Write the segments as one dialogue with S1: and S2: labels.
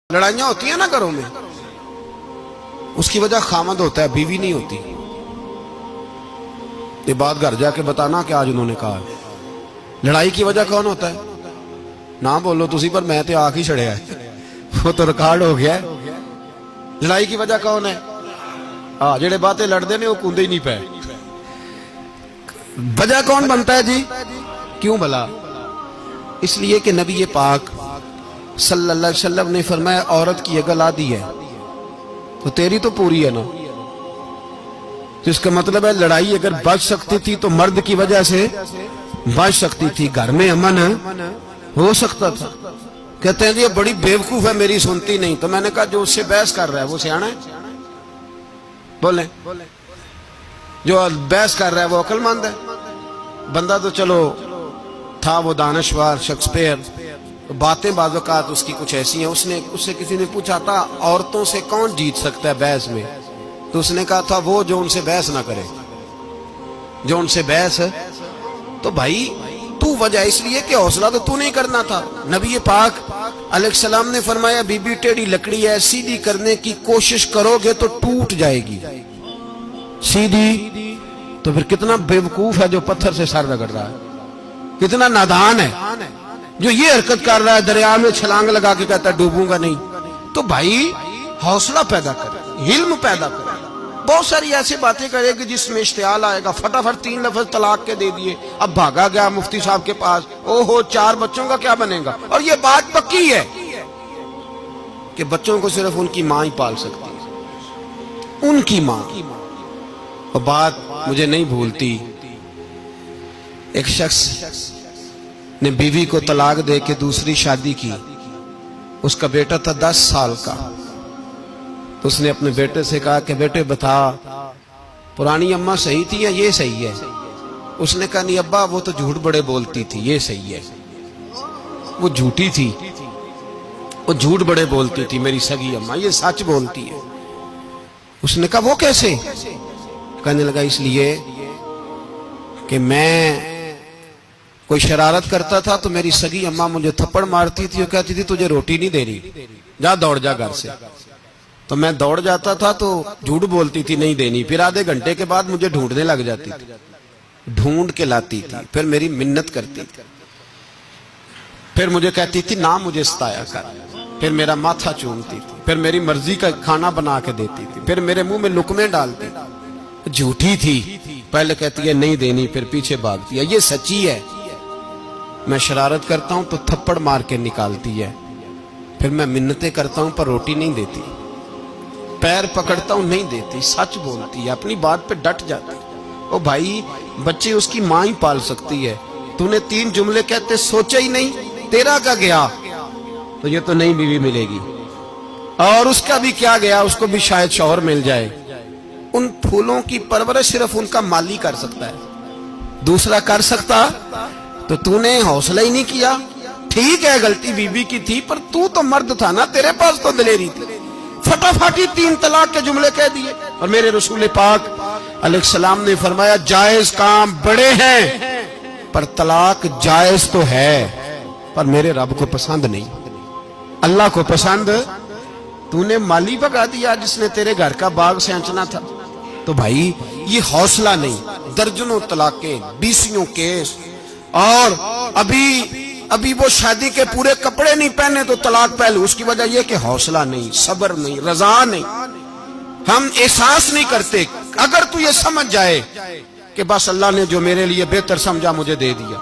S1: لڑائیاں ہوتی ہیں نا گھروں میں، اس کی وجہ خامد ہوتا ہے، بیوی نہیں ہوتی۔ یہ بات گھر جا کے بتانا کہ آج انہوں نے کہا لڑائی کی وجہ کون ہوتا ہے؟ نہ بولو تسی، پر میں تے آنکھ ہی چھڑیا ہے، وہ تو ریکارڈ ہو گیا ہے۔ لڑائی کی وجہ کون ہے؟ جڑے باتیں لڑتے ہیں وہ کندے ہی نہیں پے۔ وجہ کون بنتا ہے جی؟ کیوں بھلا؟ اس لیے کہ نبی پاک صلی اللہ علیہ وسلم نے فرمایا عورت کی اگر آدھی ہے تو تیری تو پوری ہے نا، جس کا مطلب ہے لڑائی اگر بچ سکتی تھی تو مرد کی وجہ سے بچ سکتی تھی، گھر میں امن ہو سکتا تھا۔ کہتے ہیں یہ بڑی بیوقوف ہے، میری سنتی نہیں۔ تو میں نے کہا جو اس سے بحث کر رہا ہے وہ سیانا ہے؟ بولیں، جو بحث کر رہا ہے وہ عقل مند ہے؟ بندہ تو چلو تھا وہ دانشور شیکسپیئر، باتیں بعض اوقات اس کی کچھ ایسی ہیں۔ اس سے کسی نے پوچھا تھا عورتوں سے کون جیت سکتا ہے بحث میں، تو اس نے کہا تھا وہ جو ان سے بحث نہ کرے، جو ان سے بحث ہے۔ تو بھائی تو وجہ اس لیے کہ حوصلہ تو نہیں کرنا تھا۔ نبی پاک علیہ السلام نے فرمایا بی بی ٹیڑھی لکڑی ہے، سیدھی کرنے کی کوشش کرو گے تو ٹوٹ جائے گی سیدھی۔ تو پھر کتنا بیوقوف ہے جو پتھر سے سر رگڑ رہا ہے، کتنا نادان ہے جو یہ حرکت کر رہا ہے، دریا میں چھلانگ لگا کے کہتا ہے ڈوبوں گا نہیں۔ تو بھائی حوصلہ پیدا کرے، علم پیدا کرے۔ بہت ساری ایسی باتیں کرے گی جس میں اشتعال آئے گا، فٹافٹ 3 لفظ طلاق کے دے دیے، اب بھاگا گیا مفتی صاحب کے پاس، او ہو 4 بچوں کا کیا بنے گا؟ اور یہ بات پکی ہے کہ بچوں کو صرف ان کی ماں ہی پال سکتی ہے، ان کی ماں۔ اور بات مجھے نہیں بھولتی، ایک شخص نے بیوی کو طلاق دے کے دوسری شادی کی، اس کا بیٹا تھا 10 سال کا۔ تو اس نے اپنے بیٹے سے کہا کہ بیٹے بتا پرانی اماں صحیح تھی یا یہ صحیح ہے؟ اس نے کہا نہیں ابا وہ تو جھوٹ بڑے بولتی تھی، یہ صحیح ہے۔ وہ جھوٹی تھی، وہ جھوٹ بڑے بولتی تھی میری سگی اماں، یہ سچ بولتی ہے۔ اس نے کہا وہ کیسے؟ کہنے لگا اس لیے کہ میں کوئی شرارت کرتا تھا تو میری سگی اماں مجھے تھپڑ مارتی تھی اور کہتی تھی تجھے روٹی نہیں دے رہی، جا دوڑ جا گھر سے۔ تو میں دوڑ جاتا تھا تو جھوٹ بولتی تھی نہیں دینی، پھر آدھے گھنٹے کے بعد مجھے ڈھونڈنے لگ جاتی تھی، ڈھونڈ کے لاتی تھی، پھر میری منت کرتی تھی، پھر مجھے کہتی تھی نہ مجھے ستایا کر، پھر میرا ماتھا چومتی تھی، پھر میری مرضی کا کھانا بنا کے دیتی تھی، پھر میرے منہ میں لقمے ڈالتی تھی۔ جھوٹی تھی، پہلے کہتی ہے نہیں دینی، پھر پیچھے بھاگتی ہے۔ یہ سچی ہے، میں شرارت کرتا ہوں تو تھپڑ مار کے نکالتی ہے، پھر میں منتیں کرتا ہوں پر روٹی نہیں دیتی، پیر پکڑتا ہوں نہیں دیتی، سچ بولتی ہے، اپنی بات پہ ڈٹ جاتی۔ او بھائی بچے اس کی ماں ہی پال سکتی ہے، تو نے 3 جملے کہتے سوچا ہی نہیں، تیرا کا گیا تو یہ تو نئی بیوی ملے گی، اور اس کا بھی کیا گیا، اس کو بھی شاید شوہر مل جائے۔ ان پھولوں کی پرورش صرف ان کا مالی کر سکتا ہے، دوسرا کر سکتا؟ تو نے حوصلہ ہی نہیں کیا۔ ٹھیک ہے غلطی بیوی کی تھی، پر تو مرد تھا نا، تیرے پاس تو دلیری تھی، فٹافٹ 3 طلاق کے جملے کہہ دیے۔ اور میرے رسول پاک علیہ السلام نے فرمایا جائز کام بڑے ہیں، پر طلاق جائز تو ہے پر میرے رب کو پسند نہیں، اللہ کو پسند۔ تو نے مالی بگا دیا جس نے تیرے گھر کا باغ سینچنا تھا۔ تو بھائی یہ حوصلہ نہیں، درجنوں طلاقیں، 20 کیس، اور ابھی وہ شادی کے پورے کپڑے نہیں پہنے تو طلاق پہلے۔ اس کی وجہ یہ کہ حوصلہ نہیں، صبر نہیں، رضا نہیں، ہم احساس نہیں کرتے۔ اگر تو یہ سمجھ جائے کہ بس اللہ نے جو میرے لیے بہتر سمجھا مجھے دے دیا،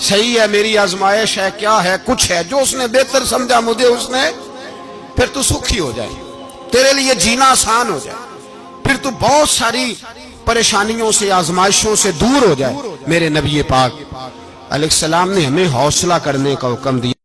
S1: صحیح ہے میری آزمائش ہے، کیا ہے کچھ ہے، جو اس نے بہتر سمجھا مجھے اس نے، پھر تو سکھی ہو جائے، تیرے لیے جینا آسان ہو جائے، پھر تو بہت ساری پریشانیوں سے آزمائشوں سے دور ہو جائے۔ میرے نبی پاک علیہ السلام نے ہمیں حوصلہ کرنے کا حکم دیا۔